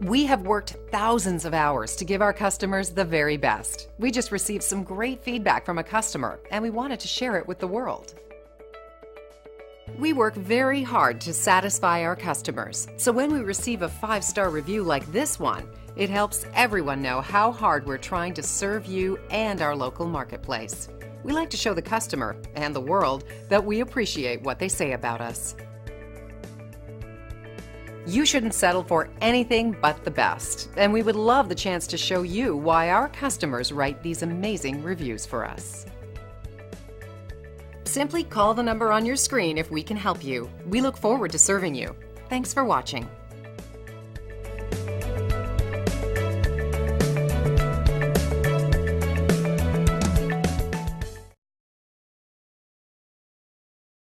We have worked thousands of hours to give our customers the very best. We just received some great feedback from a customer, and we wanted to share it with the world. We work very hard to satisfy our customers, so when we receive a 5-star review like this one, it helps everyone know how hard we're trying to serve you and our local marketplace. We like to show the customer and the world that we appreciate what they say about us. You shouldn't settle for anything but the best, and we would love the chance to show you why our customers write these amazing reviews for us. Simply call the number on your screen if we can help you. We look forward to serving you. Thanks for watching.